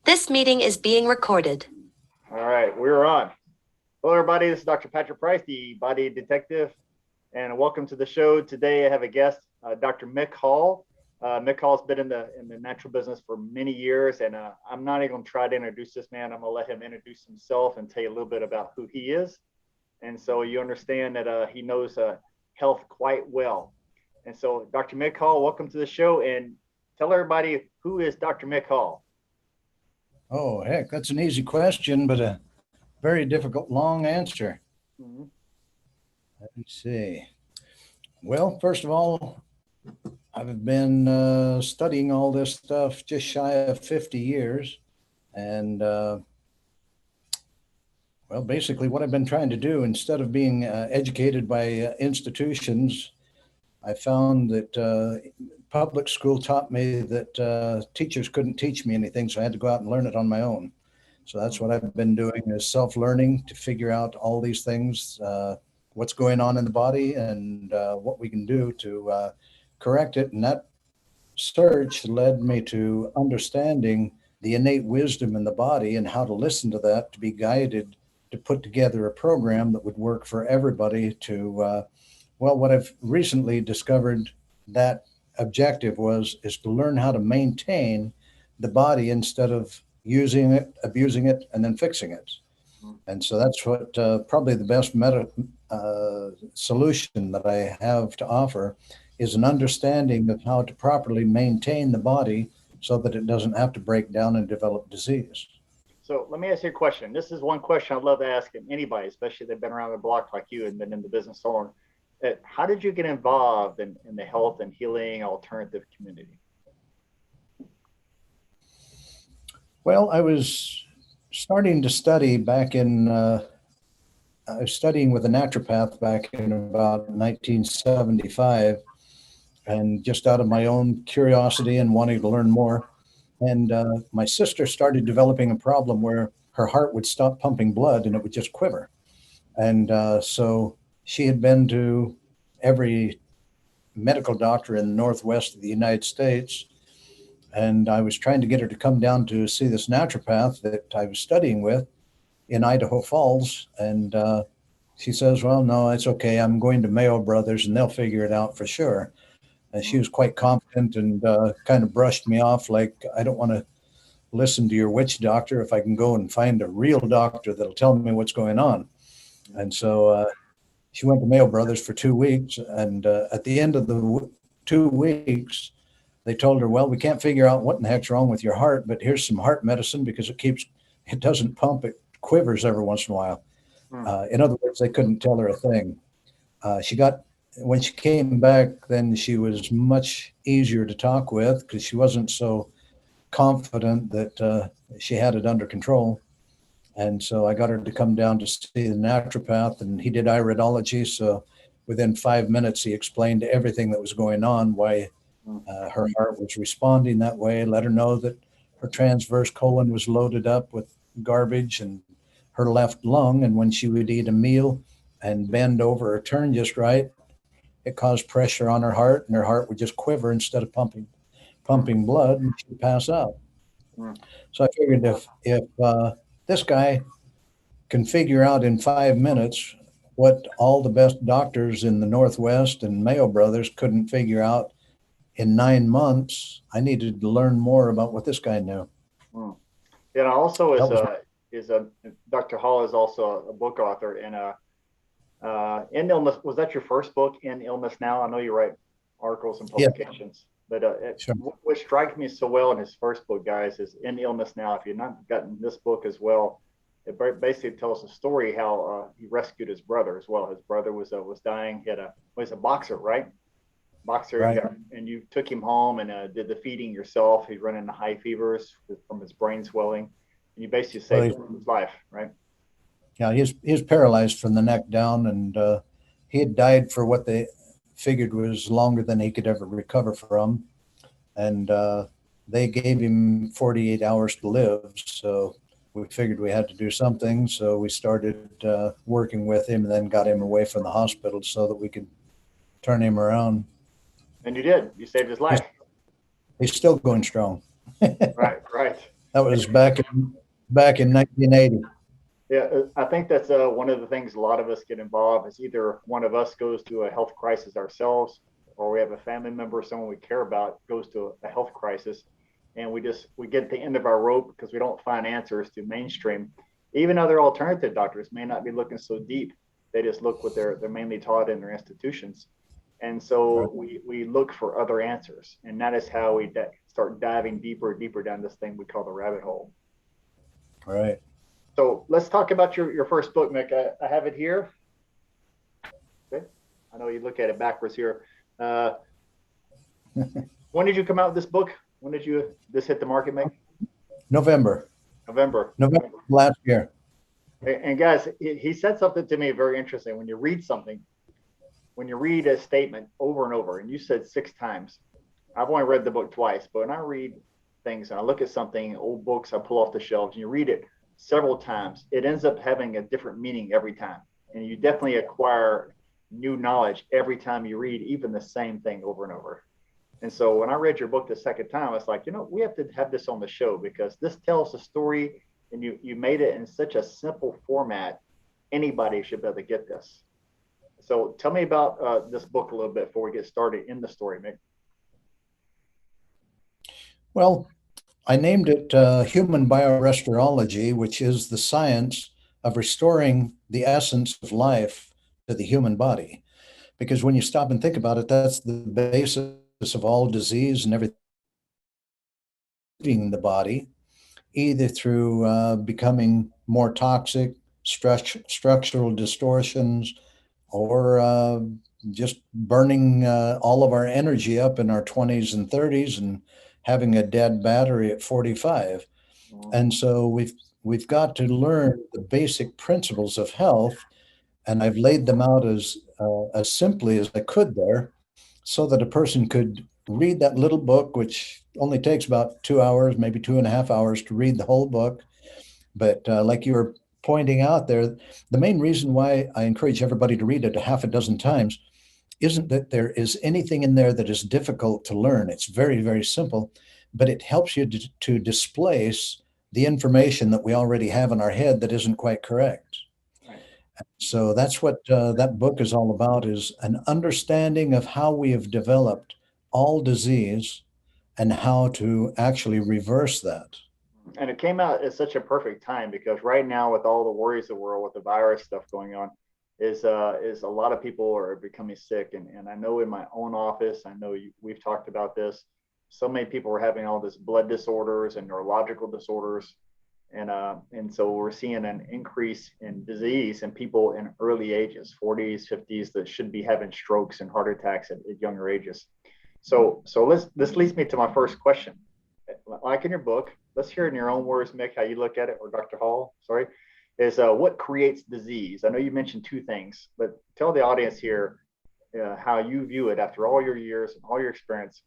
This meeting is being recorded. All right, we're on. Hello, everybody. This is Dr. Patrick Price, the body detective, and welcome to the show. Today, I have a guest, Dr. Mick Hall. Mick Hall's been in the natural business for many years, and I'm not even going to try to introduce this man. I'm going to let him introduce himself and tell you a little bit about who he is. And so you understand that he knows health quite well. And so, Dr. Mick Hall, welcome to the show, and tell everybody, who is Dr. Mick Hall? Oh, heck, that's an easy question, but a very difficult, long answer. Mm-hmm. Let me see. Well, first of all, I've been studying all this stuff just shy of 50 years. And, well, basically what I've been trying to do, instead of being educated by institutions, I found that public school taught me that teachers couldn't teach me anything, so I had to go out and learn it on my own. So that's what I've been doing, is self-learning to figure out all these things, what's going on in the body and what we can do to correct it. And that search led me to understanding the innate wisdom in the body and how to listen to that, to be guided to put together a program that would work for everybody to, well, what I've recently discovered that objective is to learn how to maintain the body instead of using it, abusing it, and then fixing it. And so that's what probably the best solution that I have to offer is an understanding of how to properly maintain the body so that it doesn't have to break down and develop disease. So let me ask you a question. This is one question I'd love to ask anybody, especially if they've been around the block like you and been in the business so long. How did you get involved in the health and healing alternative community? Well, I was starting to study back in, I was studying with a naturopath back in about 1975, and just out of my own curiosity and wanting to learn more. And my sister started developing a problem where her heart would stop pumping blood and it would just quiver. And so she had been to every medical doctor in the Northwest of the United States. And I was trying to get her to come down to see this naturopath that I was studying with in Idaho Falls. And she says, well, no, it's okay. I'm going to Mayo Brothers and they'll figure it out for sure. And she was quite confident and kind of brushed me off like, I don't want to listen to your witch doctor if I can go and find a real doctor that'll tell me what's going on. And so she went to Mayo Brothers for 2 weeks. And at the end of the 2 weeks, they told her, well, we can't figure out what in the heck's wrong with your heart, but here's some heart medicine because it doesn't pump, it quivers every once in a while. In other words, they couldn't tell her a thing. When she came back, then she was much easier to talk with because she wasn't so confident that she had it under control. And so I got her to come down to see the naturopath, and he did iridology. So within 5 minutes, he explained everything that was going on, why her heart was responding that way, let her know that her transverse colon was loaded up with garbage and her left lung. And when she would eat a meal and bend over or turn just right, it caused pressure on her heart, and her heart would just quiver instead of pumping blood, and she'd pass out. So I figured if this guy can figure out in 5 minutes what all the best doctors in the Northwest and Mayo Brothers couldn't figure out in 9 months, I needed to learn more about what this guy knew. And also Dr. Hall is also a book author, and In Illness, was that your first book, In Illness Now? I know you write articles and publications, but sure. What strikes me so well in his first book, guys, is In Illness Now. If you've not gotten this book as well, it basically tells a story how he rescued his brother as well. His brother was dying. He was a boxer, right? Right. And you took him home and did the feeding yourself. He's running into high fevers from his brain swelling, and you basically saved his life, right? Yeah, he's paralyzed from the neck down, and he had died for what they figured was longer than he could ever recover from. And they gave him 48 hours to live. So we figured we had to do something. So we started working with him and then got him away from the hospital so that we could turn him around. And you did. You saved his life. He's still going strong. Right. That was back in 1980. Yeah, I think that's one of the things a lot of us get involved is either one of us goes through a health crisis ourselves, or we have a family member, someone we care about, goes to a health crisis, and we get at the end of our rope because we don't find answers to mainstream. Even other alternative doctors may not be looking so deep. They just look what they're mainly taught in their institutions, and Right. so we look for other answers, and that is how we start diving deeper and deeper down this thing we call the rabbit hole. Right. So let's talk about your first book, Mick. I have it here. Okay. I know you look at it backwards here. Uh, when did you come out with this book? When did this hit the market, Mick? November. November. November last year. And guys, he said something to me very interesting. When you read something, when you read a statement over and over, and you said 6 times, I've only read the book twice, but when I read things and I look at something, old books I pull off the shelves, and you read it several times, it ends up having a different meaning every time. And you definitely acquire new knowledge every time you read even the same thing over and over. And so when I read your book the second time, it's like, we have to have this on the show because this tells the story and you made it in such a simple format. Anybody should be able to get this. So tell me about this book a little bit before we get started in the story, Mick. Well, I named it Human Biorestology, which is the science of restoring the essence of life to the human body. Because when you stop and think about it, that's the basis of all disease and everything in the body, either through becoming more toxic, structural distortions, or just burning all of our energy up in our 20s and 30s and having a dead battery at 45. And so we've got to learn the basic principles of health, and I've laid them out as simply as I could there, so that a person could read that little book, which only takes about 2 hours, maybe 2.5 hours to read the whole book. But like you were pointing out there, the main reason why I encourage everybody to read it a half a dozen times isn't that there is anything in there that is difficult to learn. It's very, very simple, but it helps you to displace the information that we already have in our head that isn't quite correct. Right. So that's what that book is all about, is an understanding of how we have developed all disease and how to actually reverse that. And it came out at such a perfect time because right now, with all the worries of the world, with the virus stuff going on, is a lot of people are becoming sick. And I know in my own office, I know we've talked about this. So many people are having all this blood disorders and neurological disorders, and so we're seeing an increase in disease in people in early ages, 40s, 50s, that should be having strokes and heart attacks at younger ages. So this leads me to my first question. Like in your book, let's hear in your own words, Mick, how you look at it, or Dr. Hall, sorry, is what creates disease? I know you mentioned two things, but tell the audience here how you view it after all your years and all your experience.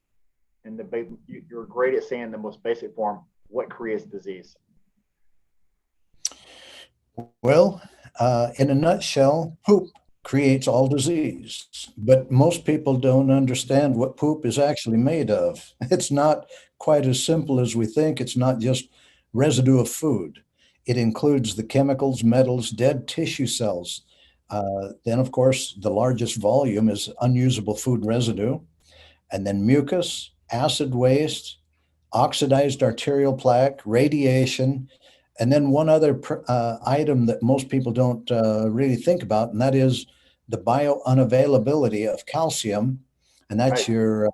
And you're great at saying the most basic form, what creates disease? Well, in a nutshell, poop creates all disease, but most people don't understand what poop is actually made of. It's not quite as simple as we think. It's not just residue of food. It includes the chemicals, metals, dead tissue cells. Then, of course, the largest volume is unusable food residue, and then mucus, acid waste, oxidized arterial plaque, radiation, and then one other item that most people don't really think about, and that is the bio-unavailability of calcium, and that's Right. your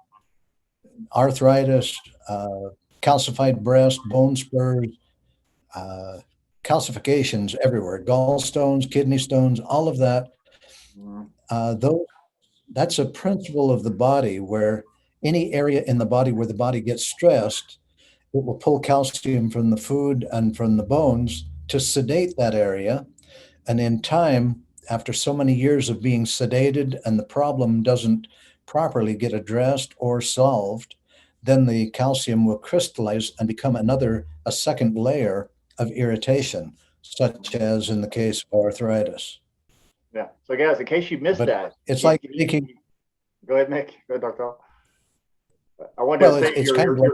arthritis, calcified breast, bone spurs, uh, calcifications everywhere, gallstones, kidney stones, all of that. Mhm. Those That's a principle of the body where any area in the body where the body gets stressed, it will pull calcium from the food and from the bones to sedate that area. And in time, after so many years of being sedated and the problem doesn't properly get addressed or solved, then the calcium will crystallize and become a second layer of irritation, such as in the case of arthritis. Yeah. So, guys, in case you missed But that, it's like making, go ahead, Mick. Go ahead, Dr. Hall. I wanted to well, say it's kind of like,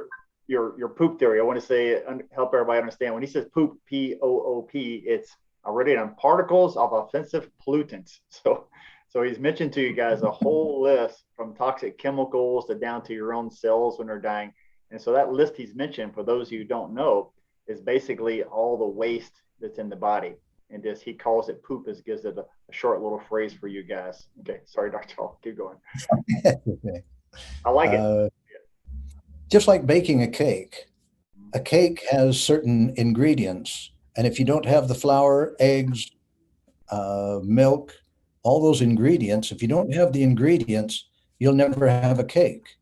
your poop theory. I want to say help everybody understand when he says poop, P-O-O-P, it's already on particles of offensive pollutants. So he's mentioned to you guys a whole list from toxic chemicals to down to your own cells when they're dying. And so that list he's mentioned, for those of you who don't know, is basically all the waste that's in the body. And just he calls it poop, as gives it a short little phrase for you guys. Okay, sorry, Dr. Hall, keep going. Okay. I like it. Just like baking a cake has certain ingredients. And if you don't have the flour, eggs, milk, all those ingredients, if you don't have the ingredients, you'll never have a cake.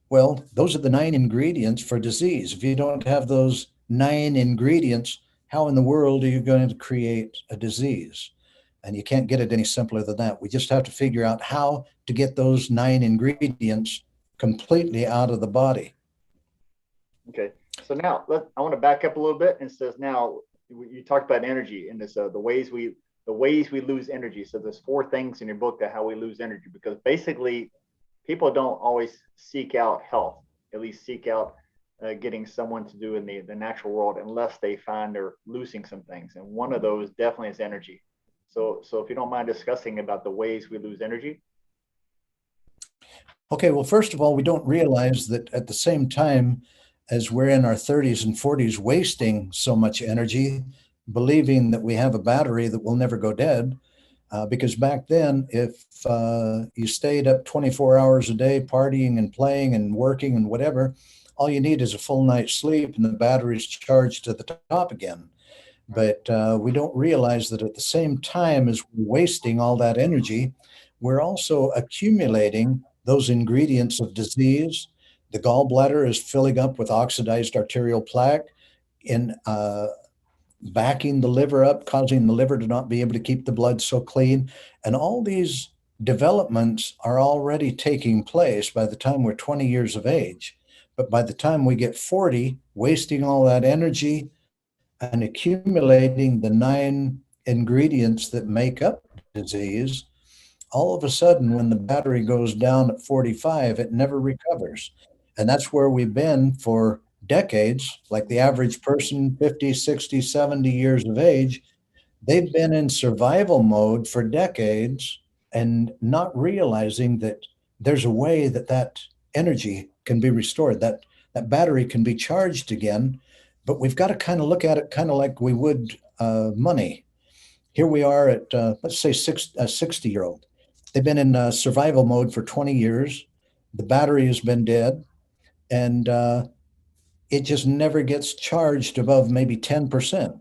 Well, those are the 9 ingredients for disease. If you don't have those 9 ingredients, how in the world are you going to create a disease? And you can't get it any simpler than that. We just have to figure out how to get those 9 ingredients completely out of the body. Okay, so now I want to back up a little bit and says now you talked about energy and this the ways we lose energy. So there's 4 things in your book that how we lose energy, because basically people don't always seek out health, at least seek out getting someone to do in the natural world unless they find they're losing some things. And one of those definitely is energy. So if you don't mind discussing about the ways we lose energy. Okay, well, first of all, we don't realize that at the same time as we're in our 30s and 40s wasting so much energy, believing that we have a battery that will never go dead. Because back then, if you stayed up 24 hours a day partying and playing and working and whatever, all you need is a full night's sleep and the battery's charged to the top again. But we don't realize that at the same time as we're wasting all that energy, we're also accumulating those ingredients of disease. The gallbladder is filling up with oxidized arterial plaque in backing the liver up, causing the liver to not be able to keep the blood so clean. And all these developments are already taking place by the time we're 20 years of age. But by the time we get 40, wasting all that energy and accumulating the 9 ingredients that make up disease, all of a sudden, when the battery goes down at 45, it never recovers. And that's where we've been for decades. Like the average person, 50, 60, 70 years of age, they've been in survival mode for decades and not realizing that there's a way that that energy can be restored, that battery can be charged again. But we've got to kind of look at it kind of like we would money. Here we are at, let's say, a 60-year-old. They've been in survival mode for 20 years. The battery has been dead, and it just never gets charged above maybe 10%.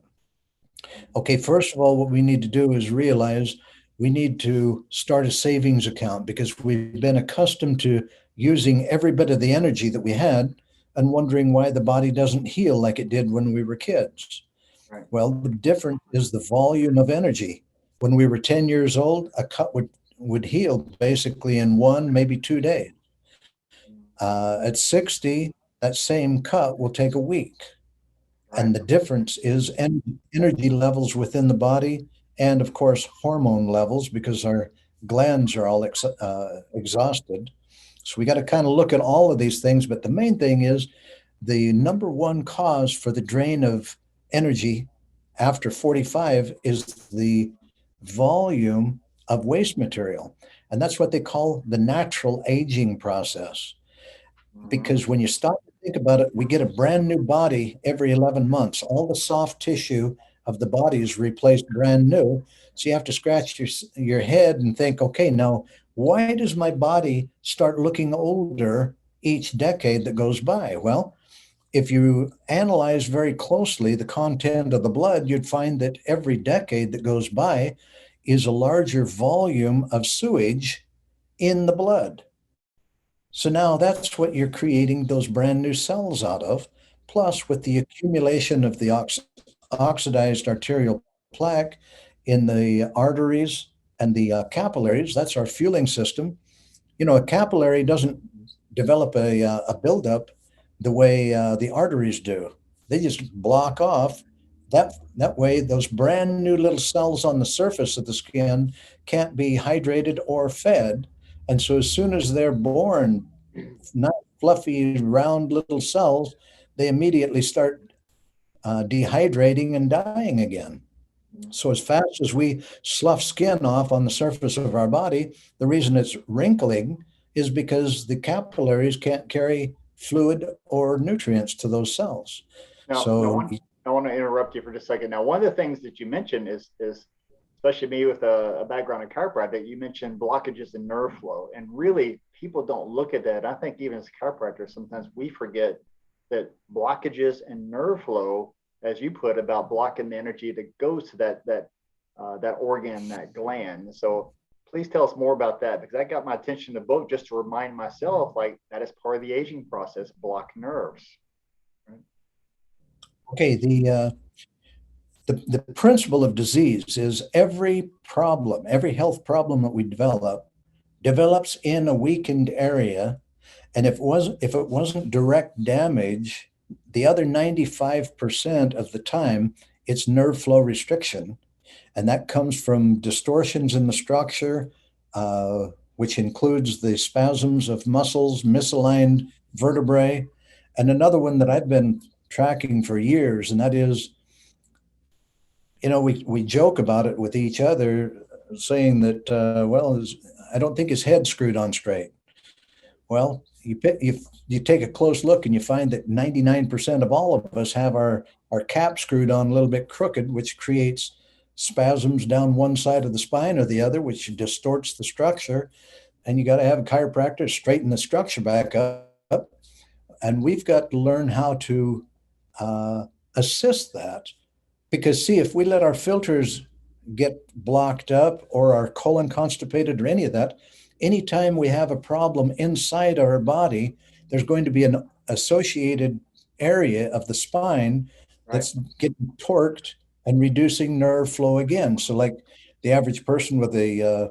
Okay, first of all, what we need to do is realize we need to start a savings account, because we've been accustomed to using every bit of the energy that we had and wondering why the body doesn't heal like it did when we were kids. Right. Well, the difference is the volume of energy. When we were 10 years old, a cut would heal basically in 1, maybe 2 days. At 60, that same cut will take a week. Right. And the difference is energy levels within the body, and of course, hormone levels, because our glands are all exhausted. So we got to kind of look at all of these things. But the main thing is the number one cause for the drain of energy after 45 is the volume of waste material. And that's what they call the natural aging process. Because when you stop to think about it, we get a brand new body every 11 months. All the soft tissue of the body is replaced brand new. So you have to scratch your head and think, okay, now, why does my body start looking older each decade that goes by? Well, if you analyze very closely the content of the blood, you'd find that every decade that goes by is a larger volume of sewage in the blood. So now that's what you're creating those brand new cells out of. Plus, with the accumulation of the oxidized arterial plaque in the arteries and the capillaries, that's our fueling system. You know, a capillary doesn't develop a buildup the way the arteries do. They just block off. That way, those brand new little cells on the surface of the skin can't be hydrated or fed. And so as soon as they're born, fluffy, round little cells, they immediately start dehydrating and dying again. So as fast as we slough skin off on the surface of our body, the reason it's wrinkling is because the capillaries can't carry fluid or nutrients to those cells. So I want to interrupt you for just a second. Now, one of the things that you mentioned is especially me with a background in chiropractic, you mentioned blockages in nerve flow. And really, people don't look at that. I think even as chiropractors, sometimes we forget that blockages in nerve flow, as you put, about blocking the energy that goes to that organ, that gland. So please tell us more about that, because that got my attention in the book, just to remind myself, like, that is part of the aging process, block nerves. Right? Okay, the principle of disease is every problem, every health problem that we develops in a weakened area. And if it wasn't direct damage, the other 95% of the time, it's nerve flow restriction. And that comes from distortions in the structure, which includes the spasms of muscles, misaligned vertebrae. And another one that I've been tracking for years, and that is, we joke about it with each other, saying that, I don't think his head's screwed on straight. Well, you take a close look and you find that 99% of all of us have our cap screwed on a little bit crooked, which creates spasms down one side of the spine or the other, which distorts the structure. And you got to have a chiropractor straighten the structure back up. And we've got to learn how to assist that. Because, see, if we let our filters get blocked up or our colon constipated or any of that, anytime we have a problem inside our body, there's going to be an associated area of the spine that's getting torqued and reducing nerve flow again. So like the average person with a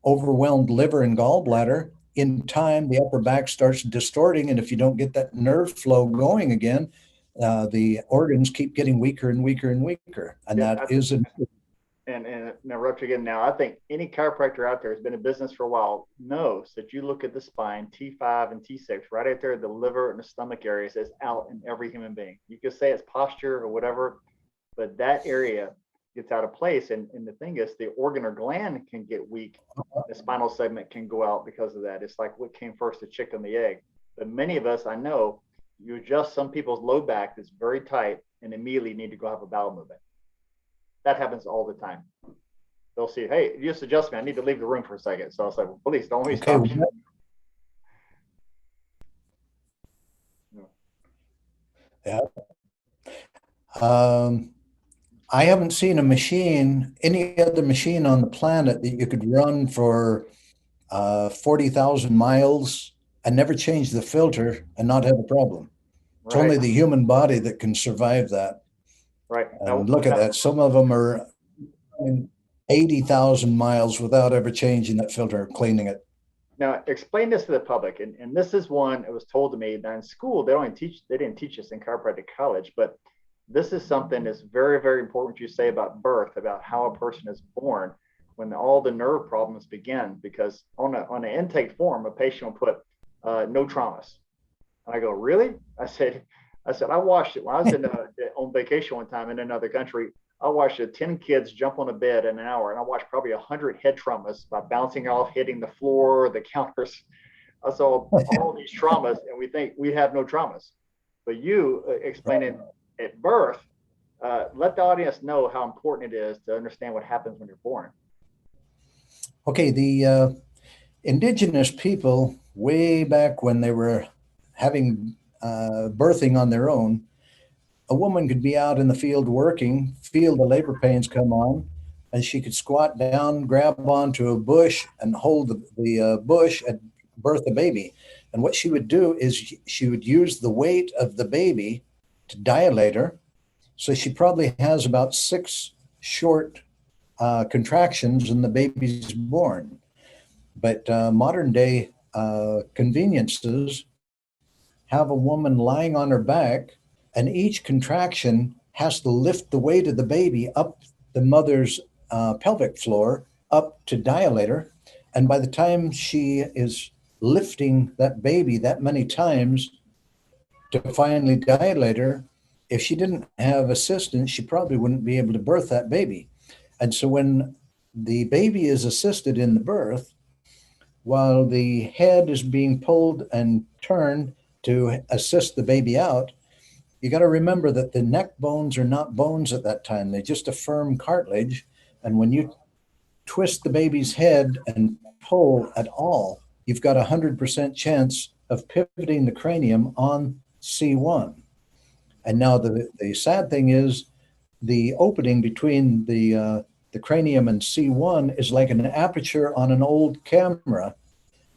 overwhelmed liver and gallbladder, in time, the upper back starts distorting. And if you don't get that nerve flow going again, the organs keep getting weaker and weaker and weaker. And that is an and interrupt you again now. I think any chiropractor out there who's been in business for a while knows that you look at the spine, T5 and T6, right out there, the liver and the stomach areas is out in every human being. You could say it's posture or whatever, but that area gets out of place. And the thing is, the organ or gland can get weak. The spinal segment can go out because of that. It's like what came first, the chicken and the egg. But many of us, I know, you adjust some people's low back that's very tight and immediately need to go have a bowel movement. That happens all the time. They'll see, hey, you just adjust me. I need to leave the room for a second. So I was like, well, please don't let me stop you. Yeah. I haven't seen any other machine on the planet that you could run for 40,000 miles and never change the filter and not have a problem. It's only the human body that can survive that. Right. And look at that. Some of them are 80,000 miles without ever changing that filter or cleaning it. Now, explain this to the public. And this is one that was told to me that in school, they didn't teach us in chiropractic college, but this is something that's very, very important you say about birth, about how a person is born, when all the nerve problems begin. Because on an intake form, a patient will put no traumas. And I go, really? I said, I watched it when I was on vacation one time in another country. I watched 10 kids jump on a bed in an hour, and I watched probably 100 head traumas by bouncing off, hitting the floor, the counters. I saw all these traumas, and we think we have no traumas. But you explaining at birth, let the audience know how important it is to understand what happens when you're born. Okay, the indigenous people, way back when they were having birthing on their own, a woman could be out in the field working, feel the labor pains come on, and she could squat down, grab onto a bush and hold the bush and birth a baby. And what she would do is she would use the weight of the baby to dilate her. So she probably has about 6 short contractions and the baby's born. But modern day conveniences have a woman lying on her back, and each contraction has to lift the weight of the baby up the mother's pelvic floor up to dilate her. And by the time she is lifting that baby that many times to finally dilate her. If she didn't have assistance, she probably wouldn't be able to birth that baby. And so when the baby is assisted in the birth, while the head is being pulled and turned to assist the baby out, you got to remember that the neck bones are not bones at that time. They're just a firm cartilage. And when you twist the baby's head and pull at all, you've got 100% chance of pivoting the cranium on C1. And now the sad thing is the opening between the cranium and C1 is like an aperture on an old camera.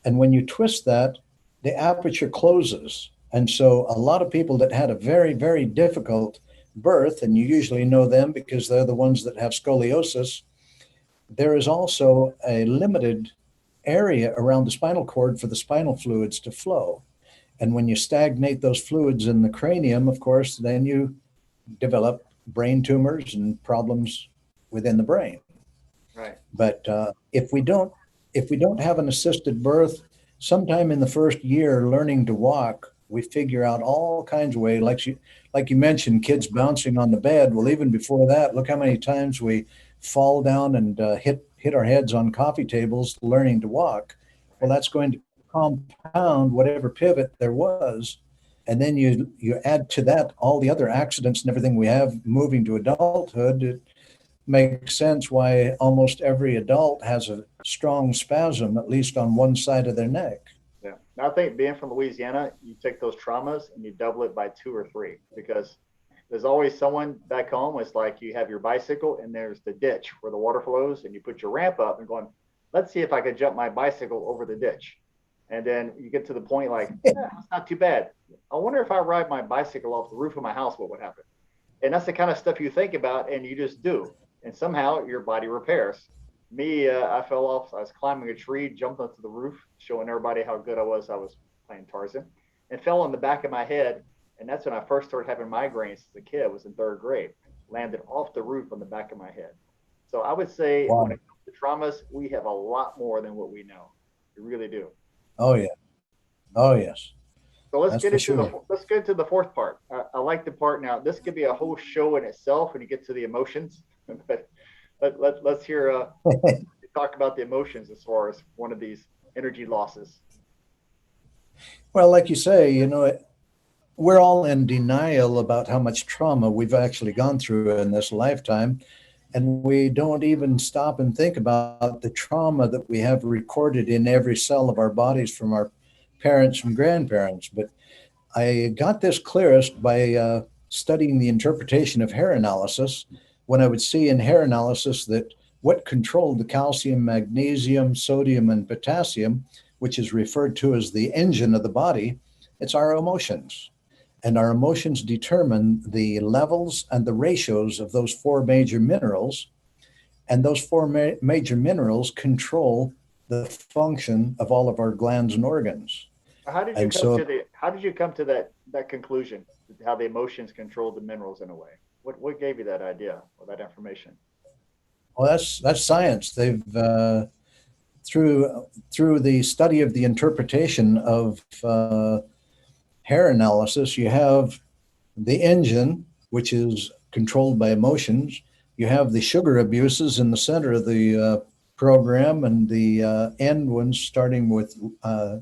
And when you twist that, the aperture closes. And so a lot of people that had a very, very difficult birth, and you usually know them because they're the ones that have scoliosis, there is also a limited area around the spinal cord for the spinal fluids to flow. And when you stagnate those fluids in the cranium, of course, then you develop brain tumors and problems within the brain. Right. But if we don't have an assisted birth, sometime in the first year learning to walk, we figure out all kinds of ways. Like you mentioned, kids bouncing on the bed. Well, even before that, look how many times we fall down and hit our heads on coffee tables learning to walk. Well, that's going to compound whatever pivot there was. And then you add to that all the other accidents and everything we have moving to adulthood. It makes sense why almost every adult has a strong spasm, at least on one side of their neck. Yeah. I think being from Louisiana, you take those traumas and you double it by 2 or 3, because there's always someone back home. It's like you have your bicycle and there's the ditch where the water flows, and you put your ramp up and going, let's see if I could jump my bicycle over the ditch. And then you get to the point like, yeah, it's not too bad. I wonder if I ride my bicycle off the roof of my house, what would happen? And that's the kind of stuff you think about and you just do. And somehow your body repairs. Me, I fell off. I was climbing a tree, jumped onto the roof, showing everybody how good I was. I was playing Tarzan, and fell on the back of my head. And that's when I first started having migraines as a kid. I was in 3rd grade. Landed off the roof on the back of my head. So I would say Wow. when it comes to traumas, we have a lot more than what we know. We really do. Oh yeah. Oh yes. So let's That's get for into sure. let's get to the 4th part. I like the part now. This could be a whole show in itself when you get to the emotions. But let's hear talk about the emotions as far as one of these energy losses. Well, like you say, we're all in denial about how much trauma we've actually gone through in this lifetime. And we don't even stop and think about the trauma that we have recorded in every cell of our bodies from our parents and grandparents. But I got this clearest by studying the interpretation of hair analysis, when I would see in hair analysis that what controlled the calcium, magnesium, sodium, and potassium, which is referred to as the engine of the body, it's our emotions. And our emotions determine the levels and the ratios of those 4 major minerals. And those 4 major minerals control the function of all of our glands and organs. How did you And come so, to that conclusion? How the emotions control the minerals in a way? What gave you that idea or that information? well, that's science. They've through the study of the interpretation of hair analysis, you have the engine, which is controlled by emotions. You have the sugar abuses in the center of the program, and the end ones starting with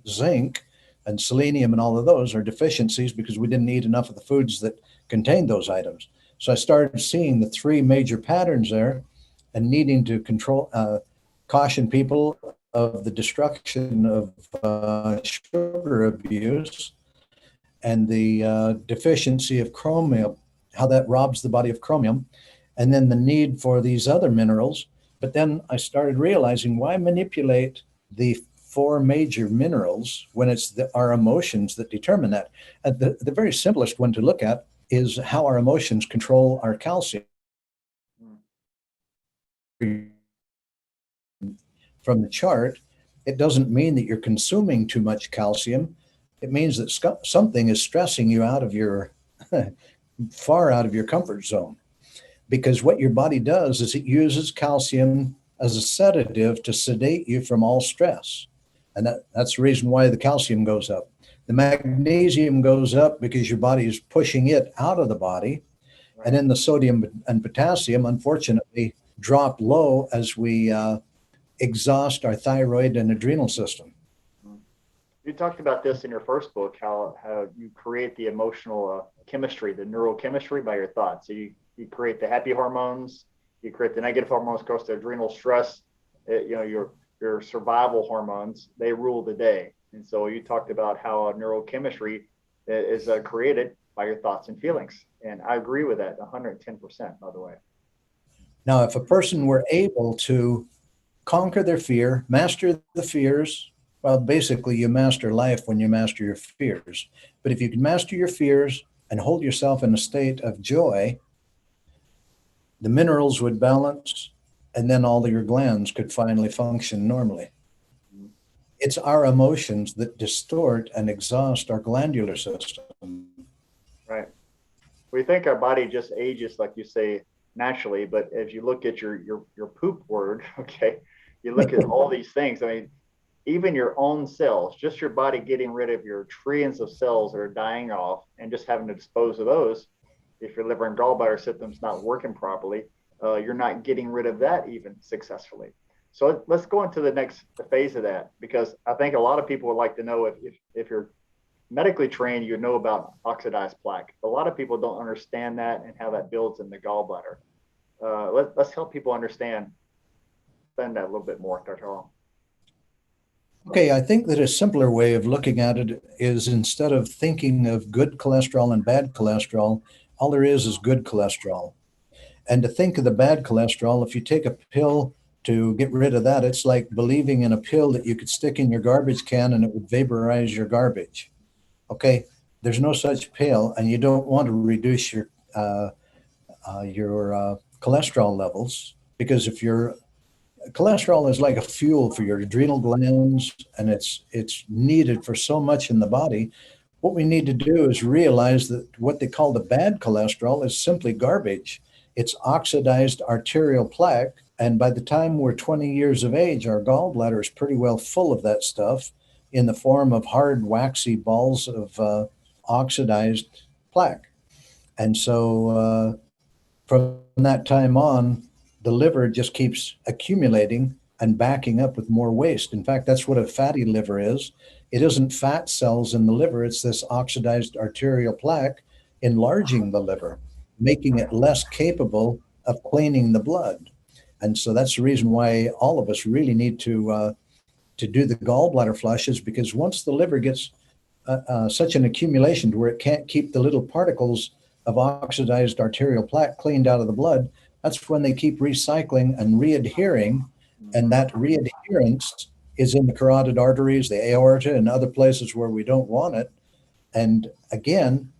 zinc and selenium, and all of those are deficiencies because we didn't eat enough of the foods that contained those items. So I started seeing the 3 major patterns there and needing to caution people of the destruction of sugar abuse and the deficiency of chromium, how that robs the body of chromium, and then the need for these other minerals. But then I started realizing, why manipulate the 4 major minerals when it's our emotions that determine that? The very simplest one to look at is how our emotions control our calcium. From the chart, it doesn't mean that you're consuming too much calcium. It means that something is stressing you out of your far out of your comfort zone, because what your body does is it uses calcium as a sedative to sedate you from all stress. And that's the reason why the calcium goes up. The magnesium goes up because your body is pushing it out of the body. Right. And then the sodium and potassium, unfortunately, drop low as we exhaust our thyroid and adrenal system. You talked about this in your first book, how you create the emotional chemistry, the neurochemistry by your thoughts. So you create the happy hormones, you create the negative hormones, goes to adrenal stress, your survival hormones, they rule the day. And so you talked about how neurochemistry is created by your thoughts and feelings. And I agree with that 110%, by the way. Now, if a person were able to conquer their fear, master the fears, well, basically, you master life when you master your fears. But if you can master your fears and hold yourself in a state of joy, the minerals would balance, and then all of your glands could finally function normally. It's our emotions that distort and exhaust our glandular system. Right. We think our body just ages, like you say, naturally, but if you look at your poop word, okay, you look at all these things. I mean, even your own cells, just your body getting rid of your trillions of cells that are dying off and just having to dispose of those. If your liver and gallbladder system's not working properly, you're not getting rid of that even successfully. So let's go into the next phase of that, because I think a lot of people would like to know if you're medically trained, you know about oxidized plaque. A lot of people don't understand that and how that builds in the gallbladder. Let's help people understand that a little bit more, Dr. Hall. Okay, I think that a simpler way of looking at it is, instead of thinking of good cholesterol and bad cholesterol, all there is good cholesterol. And to think of the bad cholesterol, if you take a pill to get rid of that, it's like believing in a pill that you could stick in your garbage can and it would vaporize your garbage. Okay, there's no such pill, and you don't want to reduce your cholesterol levels, because if your cholesterol is like a fuel for your adrenal glands, and it's needed for so much in the body. What we need to do is realize that what they call the bad cholesterol is simply garbage. It's oxidized arterial plaque, and by the time we're 20 years of age, our gallbladder is pretty well full of that stuff in the form of hard, waxy balls of oxidized plaque. And so from that time on, the liver just keeps accumulating and backing up with more waste. In fact, that's what a fatty liver is. It isn't fat cells in the liver, it's this oxidized arterial plaque enlarging the liver, making it less capable of cleaning the blood. And so that's the reason why all of us really need to do the gallbladder flushes, because once the liver gets such an accumulation to where it can't keep the little particles of oxidized arterial plaque cleaned out of the blood, that's when they keep recycling and readhering. And that readherence is in the carotid arteries, the aorta, and other places where we don't want it. And again,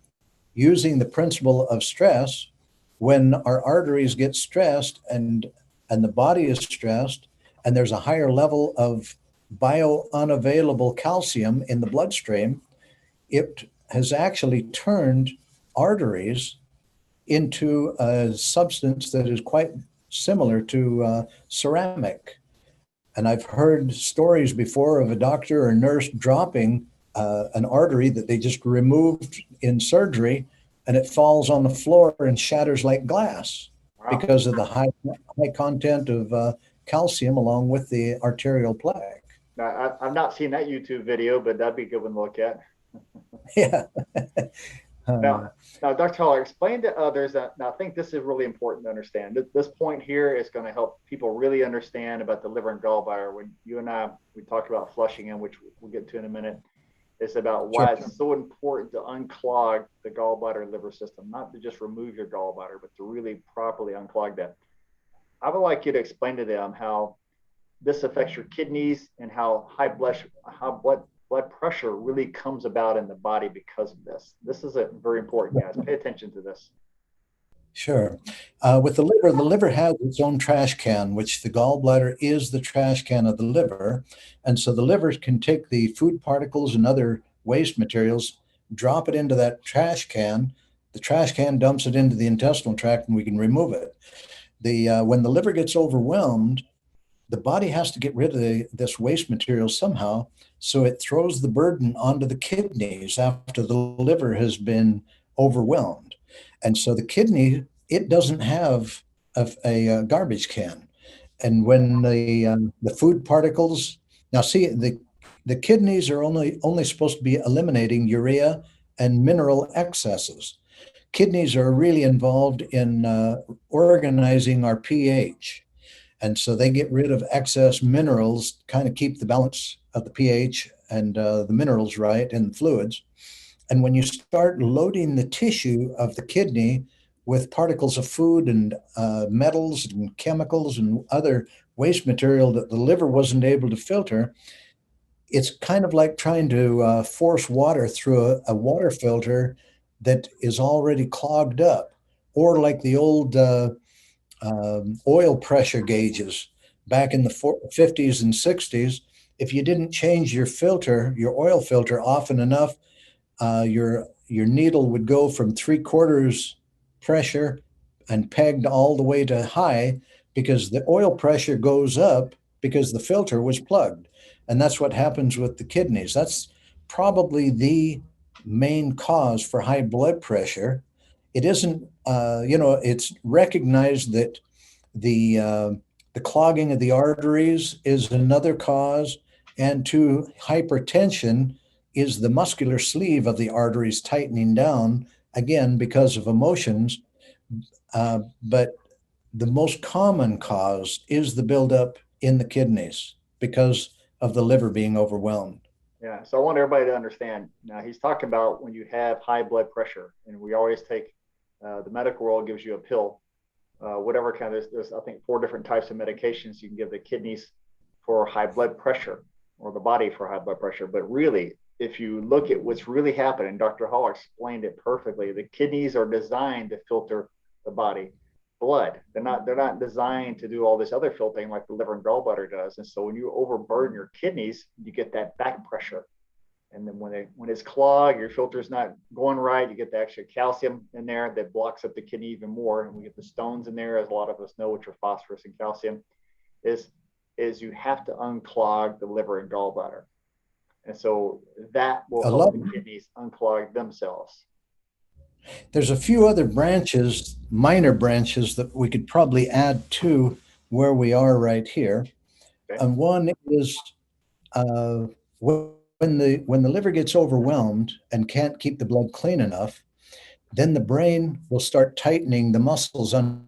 using the principle of stress, when our arteries get stressed and the body is stressed, and there's a higher level of biounavailable calcium in the bloodstream, it has actually turned arteries into a substance that is quite similar to ceramic. And I've heard stories before of a doctor or nurse dropping an artery that they just removed in surgery, and it falls on the floor and shatters like glass. Wow. Because of the high content of calcium along with the arterial plaque. Now, I've not seen that YouTube video, but that'd be a good one to look at. Yeah. Now, Dr. Haller, explain to others that, now I think this is really important to understand. This point here is going to help people really understand about the liver and gallbladder. When you and we talked about flushing in, which we'll get to in a minute, it's about why it's so important to unclog the gallbladder liver system, not to just remove your gallbladder, but to really properly unclog that. I would like you to explain to them how this affects your kidneys and how blood pressure really comes about in the body because of this. This is very important, guys. Pay attention to this. Sure. With the liver has its own trash can, which the gallbladder is the trash can of the liver. And so the liver can take the food particles and other waste materials, drop it into that trash can. The trash can dumps it into the intestinal tract, and we can remove it. When the liver gets overwhelmed, the body has to get rid of this waste material somehow. So it throws the burden onto the kidneys after the liver has been overwhelmed. And so the kidney, it doesn't have a garbage can. And when the food particles, now see, the kidneys are only supposed to be eliminating urea and mineral excesses. Kidneys are really involved in organizing our pH. And so they get rid of excess minerals, kind of keep the balance of the pH and the minerals right in the fluids. And when you start loading the tissue of the kidney with particles of food and metals and chemicals and other waste material that the liver wasn't able to filter, it's kind of like trying to force water through a water filter that is already clogged up, or like the old oil pressure gauges back in the 50s and 60s. If you didn't change your filter, your oil filter often enough, your needle would go from 3/4 pressure and pegged all the way to high, because the oil pressure goes up because the filter was plugged. And that's what happens with the kidneys. That's probably the main cause for high blood pressure. It isn't, it's recognized that the uh, the clogging of the arteries is another cause, and to hypertension is the muscular sleeve of the arteries tightening down, again because of emotions. But the most common cause is the buildup in the kidneys because of the liver being overwhelmed. Yeah. So I want everybody to understand. Now he's talking about when you have high blood pressure, and we always take the medical world gives you a pill, whatever kind of. There's I think 4 different types of medications you can give the kidneys for high blood pressure, or the body for high blood pressure. But really, if you look at what's really happening, Dr. Hall explained it perfectly. The kidneys are designed to filter the body blood. They're not designed to do all this other filtering like the liver and gallbladder does. And so when you overburden your kidneys, you get that back pressure. And then when it's clogged, your filter's not going right, you get the extra calcium in there that blocks up the kidney even more. And we get the stones in there, as a lot of us know, which are phosphorus and calcium. Is you have to unclog the liver and gallbladder. And so that will help the kidneys unclog themselves. There's a few other branches, minor branches, that we could probably add to where we are right here. Okay. And one is when the liver gets overwhelmed and can't keep the blood clean enough, then the brain will start tightening the muscles under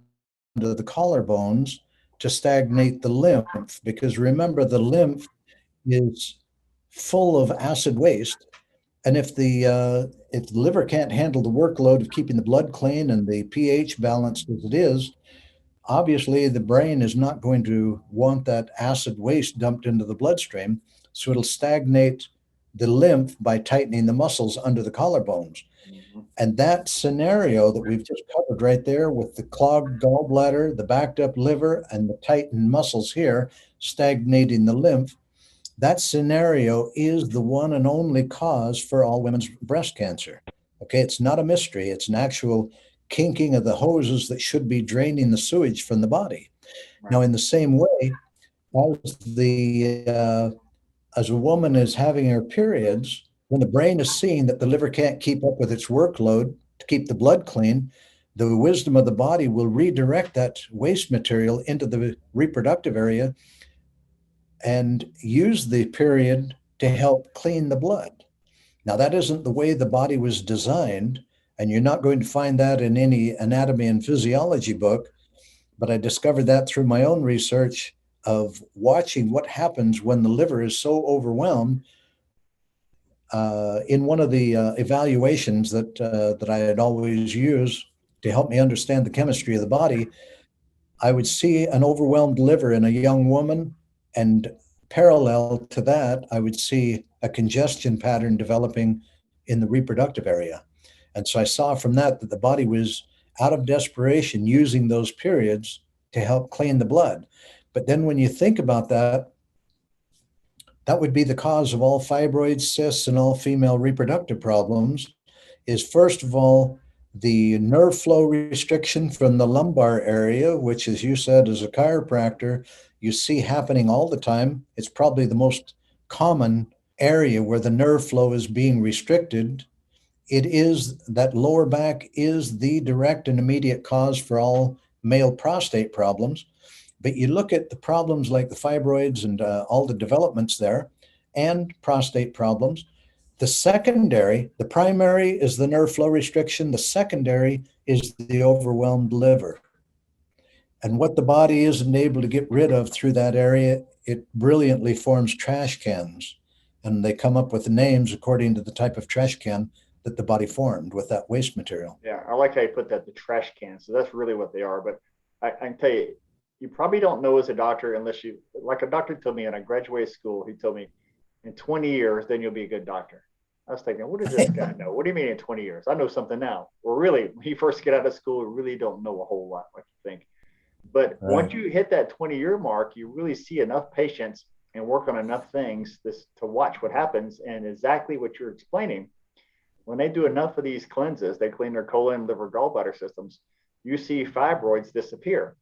the collarbones to stagnate the lymph. Because remember, the lymph is full of acid waste. And if the liver can't handle the workload of keeping the blood clean and the pH balanced as it is, obviously the brain is not going to want that acid waste dumped into the bloodstream. So it'll stagnate the lymph by tightening the muscles under the collarbones. Mm-hmm. And that scenario that we've just covered right there, with the clogged gallbladder, the backed up liver, and the tightened muscles here stagnating the lymph, that scenario is the one and only cause for all women's breast cancer. Okay, it's not a mystery. It's an actual kinking of the hoses that should be draining the sewage from the body. Right. Now, in the same way, as a woman is having her periods, when the brain is seeing that the liver can't keep up with its workload to keep the blood clean, the wisdom of the body will redirect that waste material into the reproductive area and use the period to help clean the blood. Now, that isn't the way the body was designed, and you're not going to find that in any anatomy and physiology book, but I discovered that through my own research of watching what happens when the liver is so overwhelmed. In one of the evaluations that I had always used to help me understand the chemistry of the body, I would see an overwhelmed liver in a young woman, and parallel to that, I would see a congestion pattern developing in the reproductive area. And so I saw from that the body was, out of desperation, using those periods to help clean the blood. But then when you think about that, that would be the cause of all fibroids, cysts, and all female reproductive problems. Is, first of all, The nerve flow restriction from the lumbar area, which, as you said, as a chiropractor, you see happening all the time. It's probably the most common area where the nerve flow is being restricted. It is that lower back is the direct and immediate cause for all male prostate problems. But you look at the problems like the fibroids and all the developments there and prostate problems. The primary is the nerve flow restriction. The secondary is the overwhelmed liver. And what the body isn't able to get rid of through that area, it brilliantly forms trash cans. And they come up with names according to the type of trash can that the body formed with that waste material. Yeah, I like how you put that, the trash can. So that's really what they are. But I can tell you, you probably don't know as a doctor unless you, like a doctor told me when I graduated school, he told me in 20 years, then you'll be a good doctor. I was thinking, what does this guy know? What do you mean in 20 years? I know something now. Well, really, when you first get out of school, you really don't know a whole lot like you think. But Right. once you hit that 20-year mark, you really see enough patients and work on enough things to watch what happens. And exactly what you're explaining, when they do enough of these cleanses, they clean their colon, liver, gallbladder systems, you see fibroids disappear.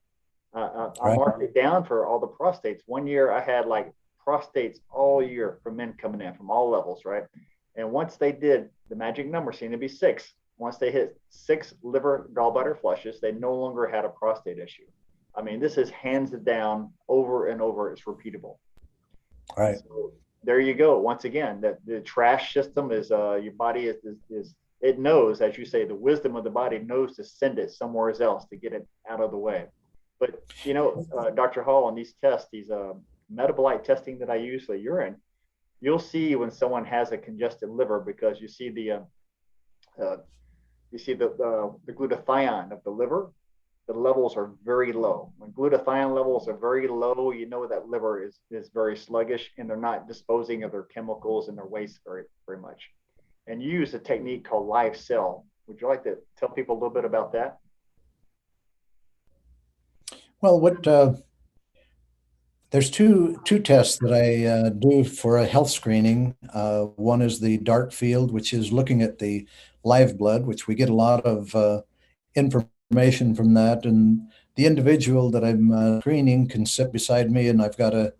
I Right. marked it down for all the prostates. One year I had like prostates all year from men coming in from all levels, right? And once they did, the magic number seemed to be 6. Once they hit 6 liver gallbladder flushes, they no longer had a prostate issue. I mean, this is hands down over and over. It's repeatable. Right. So there you go. Once again, that the trash system is your body is it knows, as you say, the wisdom of the body knows to send it somewhere else to get it out of the way. But Dr. Hall, on these tests, these metabolite testing that I use for urine, you'll see when someone has a congested liver because you see the glutathione of the liver. The levels are very low. When glutathione levels are very low, you know that liver is very sluggish and they're not disposing of their chemicals and their waste very much. And you use a technique called live cell. Would you like to tell people a little bit about that? Well, there's two tests that I do for a health screening. One is the DART field, which is looking at the live blood, which we get a lot of information from that. And the individual that I'm screening can sit beside me, and I've got a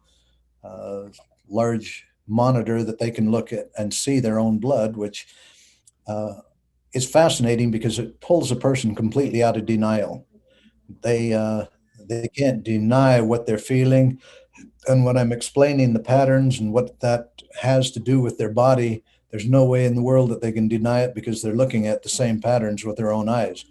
large monitor that they can look at and see their own blood, which is fascinating because it pulls a person completely out of denial. They can't deny what they're feeling. And when I'm explaining the patterns and what that has to do with their body, there's no way in the world that they can deny it because they're looking at the same patterns with their own eyes.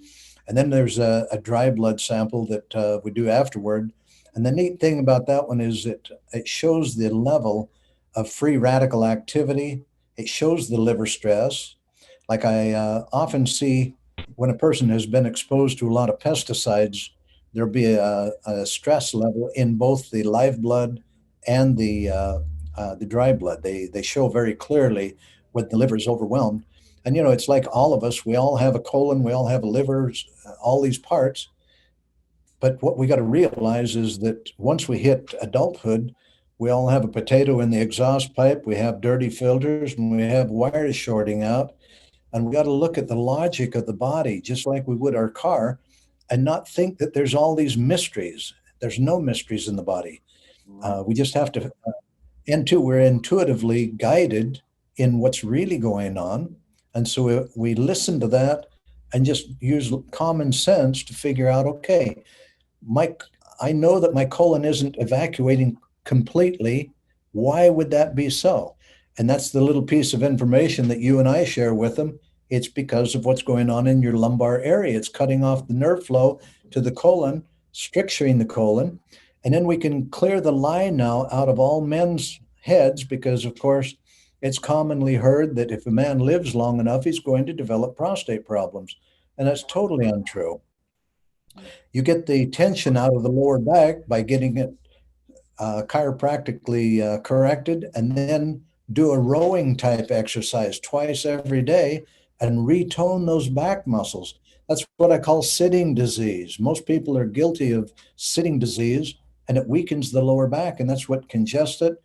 And then there's a dry blood sample that we do afterward. And the neat thing about that one is it shows the level of free radical activity. It shows the liver stress. Like I often see when a person has been exposed to a lot of pesticides, there'll be a stress level in both the live blood and the dry blood. They show very clearly when the liver is overwhelmed. And it's like all of us. We all have a colon. We all have a liver. All these parts. But what we got to realize is that once we hit adulthood, we all have a potato in the exhaust pipe. We have dirty filters, and we have wires shorting out. And we got to look at the logic of the body, just like we would our car, and not think that there's all these mysteries. There's no mysteries in the body. We just have to, we're intuitively guided in what's really going on. And so we listen to that and just use common sense to figure out, okay, I know that my colon isn't evacuating completely. Why would that be so? And that's the little piece of information that you and I share with them. It's because of what's going on in your lumbar area. It's cutting off the nerve flow to the colon, stricturing the colon. And then we can clear the lie now out of all men's heads because, of course, it's commonly heard that if a man lives long enough, he's going to develop prostate problems. And that's totally untrue. You get the tension out of the lower back by getting it chiropractically corrected, and then do a rowing type exercise twice every day and retone those back muscles. That's what I call sitting disease. Most people are guilty of sitting disease, and it weakens the lower back, and that's what congests it,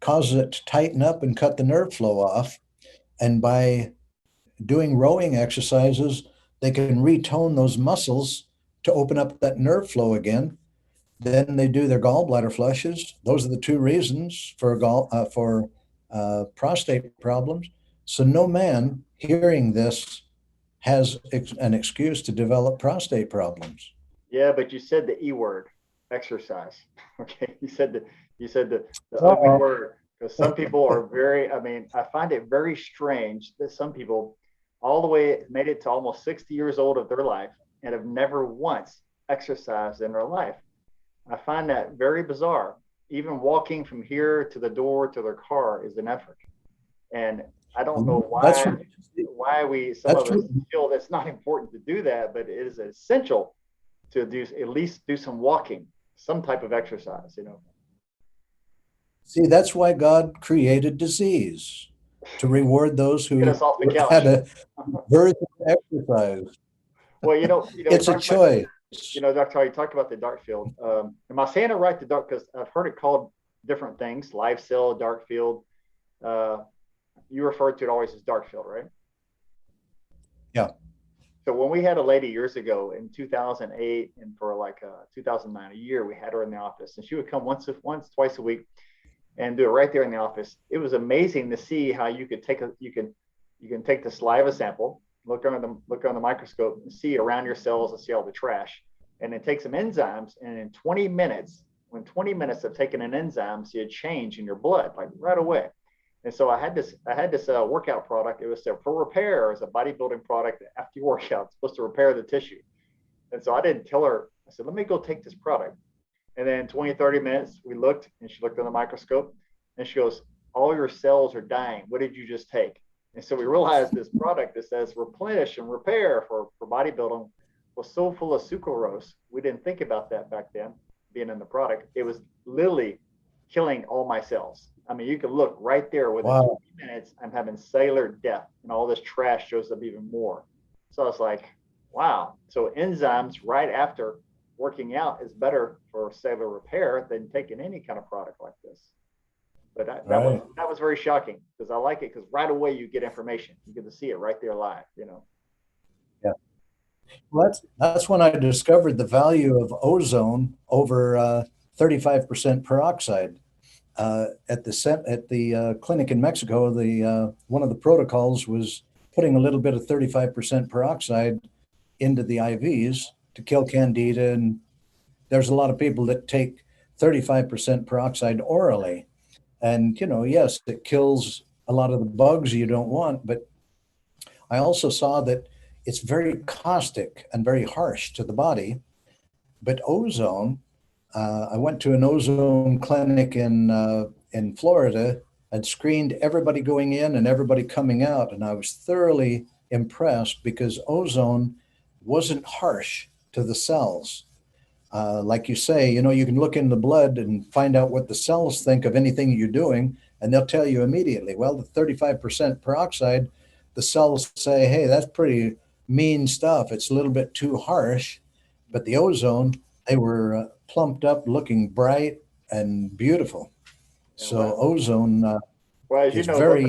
causes it to tighten up and cut the nerve flow off. And by doing rowing exercises, they can retone those muscles to open up that nerve flow again. Then they do their gallbladder flushes. Those are the two reasons for prostate problems. So no man hearing this has an excuse to develop prostate problems. Yeah, but you said the E word, exercise. Okay, you said the ugly word, because some people are very. I mean, I find it very strange that some people, all the way made it to almost 60 years old of their life and have never once exercised in their life. I find that very bizarre. Even walking from here to the door to their car is an effort, and I don't know That's why we some that's of us feel that's not important to do that, but it is essential to do at least do some walking, some type of exercise. See, that's why God created disease to reward those Get who us off the had couch. a version of exercise. Well, It's a choice. Dr. Hall, you talked about the dark field. Am I saying it right? The dark, because I've heard it called different things: live cell, dark field. Uh, you referred to it always as dark field, right? Yeah. So when we had a lady years ago in 2008 and for like 2009, a year, we had her in the office, and she would come twice a week, and do it right there in the office. It was amazing to see how you could you can take the saliva sample, look on the microscope, and see around your cells and see all the trash, and then take some enzymes, and in 20 minutes, when 20 minutes of taking an enzyme, see a change in your blood like right away. And so I had this workout product. It was for repair as a bodybuilding product. After you work out, it's supposed to repair the tissue. And so I didn't tell her. I said, let me go take this product. And then 20, 30 minutes, we looked, and she looked on the microscope, and she goes, all your cells are dying. What did you just take? And so we realized this product that says replenish and repair for bodybuilding was so full of sucralose. We didn't think about that back then, being in the product. It was literally killing all my cells. I mean, you can look right there within Wow. 20 minutes, I'm having cellular death, and all this trash shows up even more. So I was like, wow. So enzymes right after working out is better for cellular repair than taking any kind of product like this. But that was very shocking, because I like it, because right away you get information. You get to see it right there live. Yeah. Well, that's when I discovered the value of ozone over 35% peroxide. At the clinic in Mexico, one of the protocols was putting a little bit of 35% peroxide into the IVs to kill candida, and there's a lot of people that take 35% peroxide orally, and yes, it kills a lot of the bugs you don't want, but I also saw that it's very caustic and very harsh to the body. But ozone, I went to an ozone clinic in Florida and screened everybody going in and everybody coming out, and I was thoroughly impressed because ozone wasn't harsh to the cells. Like you say, you can look in the blood and find out what the cells think of anything you're doing, and they'll tell you immediately. Well, the 35% peroxide, the cells say, hey, that's pretty mean stuff. It's a little bit too harsh. But the ozone, they were plumped up, looking bright and beautiful. Yeah, So well, ozone as you is know, very,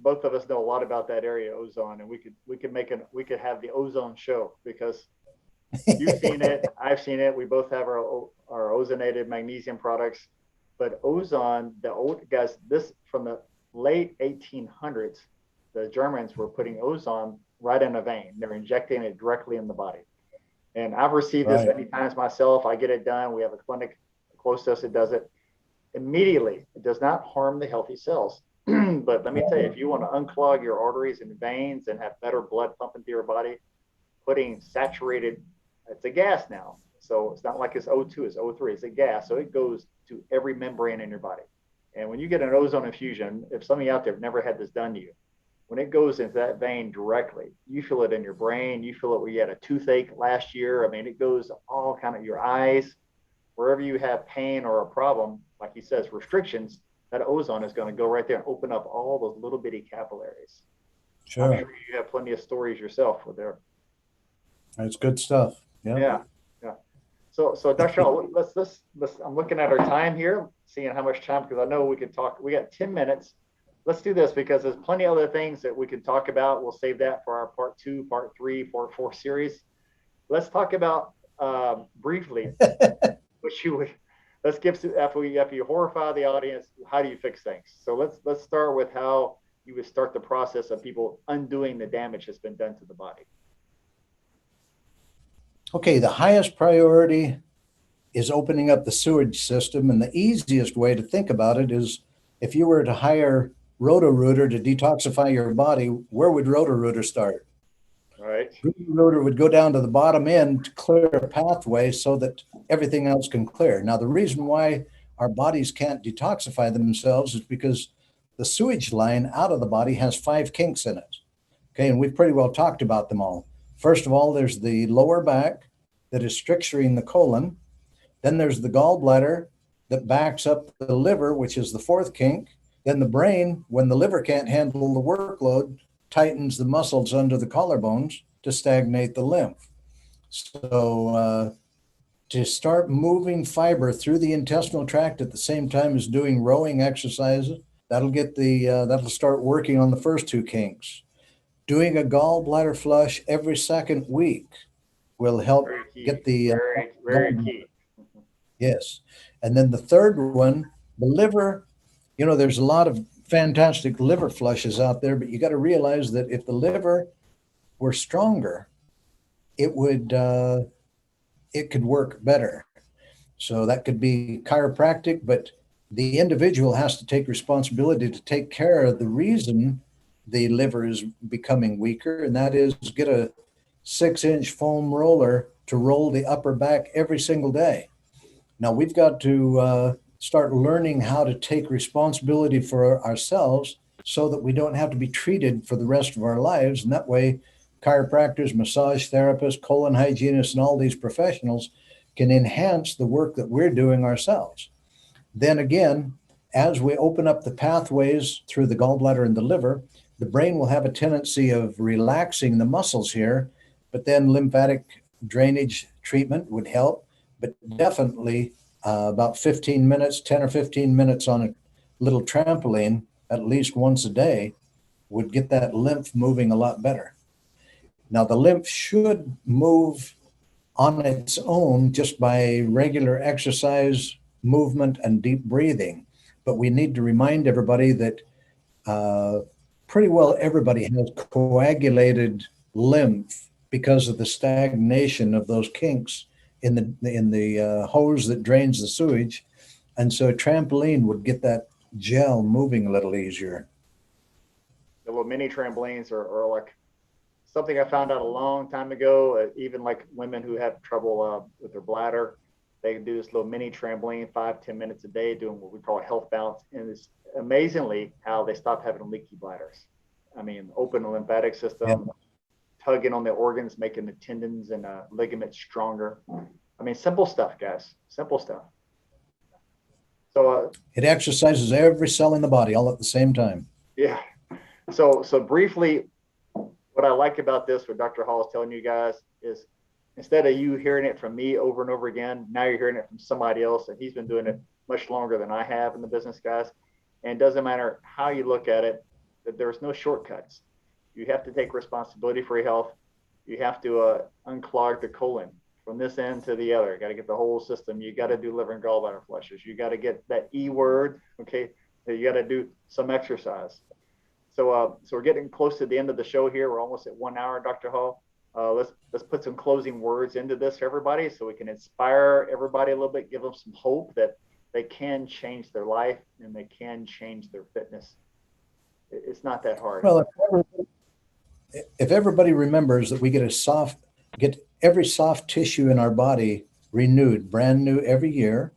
both of us know a lot about that area, ozone, and we could have the ozone show, because you've seen it, I've seen it. We both have our ozonated magnesium products, but ozone, the old guys, this from the late 1800s, the Germans were putting ozone right in a vein. They're injecting it directly in the body. And I've received this right, many times myself. I get it done. We have a clinic close to us that does it immediately. It does not harm the healthy cells. But let me tell you, if you want to unclog your arteries and veins and have better blood pumping through your body, putting saturated, it's a gas now. So it's not like it's O2, it's O3, it's a gas. So it goes to every membrane in your body. And when you get an ozone infusion, if some of you out there have never had this done to you, when it goes into that vein directly, you feel it in your brain, you feel it where you had a toothache last year. I mean, it goes all kind of your eyes, wherever you have pain or a problem, like he says, restrictions, that ozone is going to go right there and open up all those little bitty capillaries. I'm sure. sure you have plenty of stories yourself with there. It's good stuff. Yeah. Yeah, yeah. So Dr. Shaw, let's I'm looking at our time here, seeing how much time, because I know we could talk. We got 10 minutes. let's do this because there's plenty of other things that we can talk about. We'll save that for our part 2, part 3, part 4 series. Let's talk about briefly, which you would, let's give, after you horrify the audience, how do you fix things? So let's start with how you would start the process of people undoing the damage that's been done to the body. Okay, the highest priority is opening up the sewage system. And the easiest way to think about it is if you were to hire Roto-Rooter to detoxify your body, where would Roto-Rooter start? Right. Roto-Rooter would go down to the bottom end to clear a pathway so that everything else can clear. Now, the reason why our bodies can't detoxify themselves is because the sewage line out of the body has 5 kinks in it. Okay, and we've pretty well talked about them all. First of all, there's the lower back that is stricturing the colon. Then there's the gallbladder that backs up the liver, which is the 4th kink. Then the brain, when the liver can't handle the workload, tightens the muscles under the collarbones to stagnate the lymph. So to start moving fiber through the intestinal tract at the same time as doing rowing exercises, that'll start working on the first 2 kinks. Doing a gallbladder flush every second week will help get the very key. Yes. And then the third one, the liver, there's a lot of fantastic liver flushes out there, but you got to realize that if the liver were stronger, it could work better. So that could be chiropractic, but the individual has to take responsibility to take care of the reason the liver is becoming weaker, and that is get a 6-inch foam roller to roll the upper back every single day. Now we've got to start learning how to take responsibility for ourselves so that we don't have to be treated for the rest of our lives. And that way, chiropractors, massage therapists, colon hygienists, and all these professionals can enhance the work that we're doing ourselves. Then again, as we open up the pathways through the gallbladder and the liver, the brain will have a tendency of relaxing the muscles here, but then lymphatic drainage treatment would help. But definitely about 15 minutes, 10 or 15 minutes on a little trampoline, at least once a day, would get that lymph moving a lot better. Now, the lymph should move on its own just by regular exercise, movement, and deep breathing. But we need to remind everybody that pretty well everybody has coagulated lymph because of the stagnation of those kinks in the hose that drains the sewage. And so a trampoline would get that gel moving a little easier. The little mini trampolines are like something I found out a long time ago. Even like women who have trouble with their bladder, they can do this little mini trampoline 5-10 minutes a day doing what we call a health bounce. And it's amazingly how they stop having leaky bladders. I mean, open the lymphatic system, yeah. Tugging on the organs, making the tendons and ligaments stronger. I mean, simple stuff, guys. Simple stuff. So it exercises every cell in the body all at the same time. Yeah. So briefly, what I like about this, what Dr. Hall is telling you guys, is instead of you hearing it from me over and over again, now you're hearing it from somebody else, and he's been doing it much longer than I have in the business, guys. And it doesn't matter how you look at it, that there's no shortcuts. You have to take responsibility for your health. You have to unclog the colon from this end to the other. You got to get the whole system. You got to do liver and gallbladder flushes. You got to get that E word, okay? You got to do some exercise. So we're getting close to the end of the show here. We're almost at 1 hour, Dr. Hall. Let's put some closing words into this for everybody so we can inspire everybody a little bit, give them some hope that they can change their life and they can change their fitness. It's not that hard. Well, if everybody remembers that we get every soft tissue in our body renewed, brand new every year.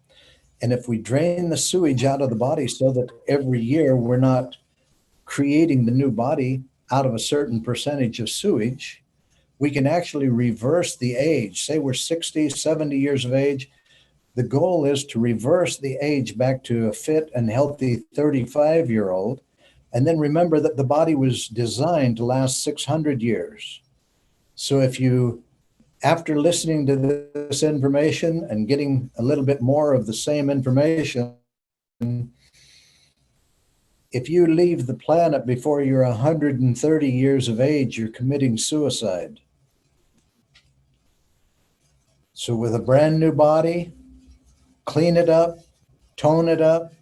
And if we drain the sewage out of the body so that every year we're not creating the new body out of a certain percentage of sewage, we can actually reverse the age. Say we're 60, 70 years of age. The goal is to reverse the age back to a fit and healthy 35-year-old. And then remember that the body was designed to last 600 years. So if you, after listening to this information and getting a little bit more of the same information, if you leave the planet before you're 130 years of age, you're committing suicide. So with a brand new body, clean it up, tone it up,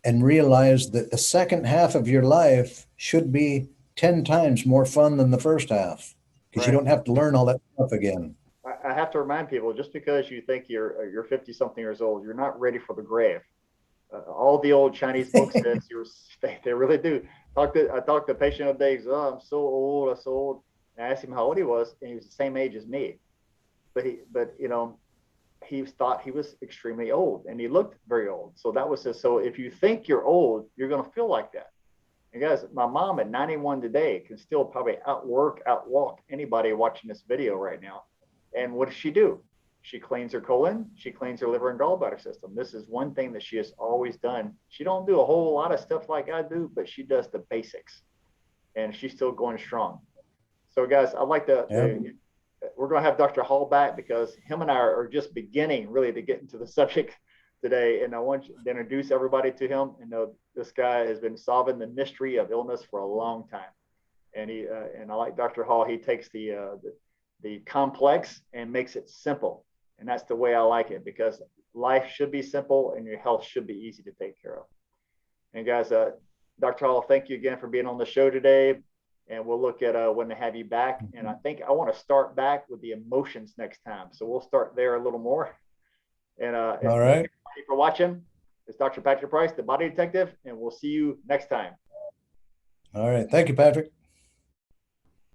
and realize that the second half of your life should be 10 times more fun than the first half, because you Right. don't have to learn all that stuff again. I have to remind people, just because you think you're 50 something years old, you're not ready for the grave. All the old Chinese books says they really do. I talked to a patient the other day. He goes, "Oh, I'm so old, I'm so old." And I asked him how old he was, and he was the same age as me. But he thought he was extremely old, and he looked very old. So that was just, so if you think you're old, you're going to feel like that. And guys, my mom at 91 today can still probably outwalk anybody watching this video right now. And what does she do? She cleans her colon, she cleans her liver and gallbladder system. This is one thing that she has always done. She don't do a whole lot of stuff like I do, but she does the basics, and she's still going strong. So guys, I'd like to, we're going to have Dr. Hall back, because him and I are just beginning really to get into the subject today. And I want to introduce everybody to him. And this guy has been solving the mystery of illness for a long time. And I like Dr. Hall. He takes the complex and makes it simple. And that's the way I like it, because life should be simple and your health should be easy to take care of. And guys, Dr. Hall, thank you again for being on the show today. And we'll look at when to have you back. And I think I want to start back with the emotions next time. So we'll start there a little more. And all right. Thank you for watching. It's Dr. Patrick Price, the Body Detective, and we'll see you next time. All right. Thank you, Patrick.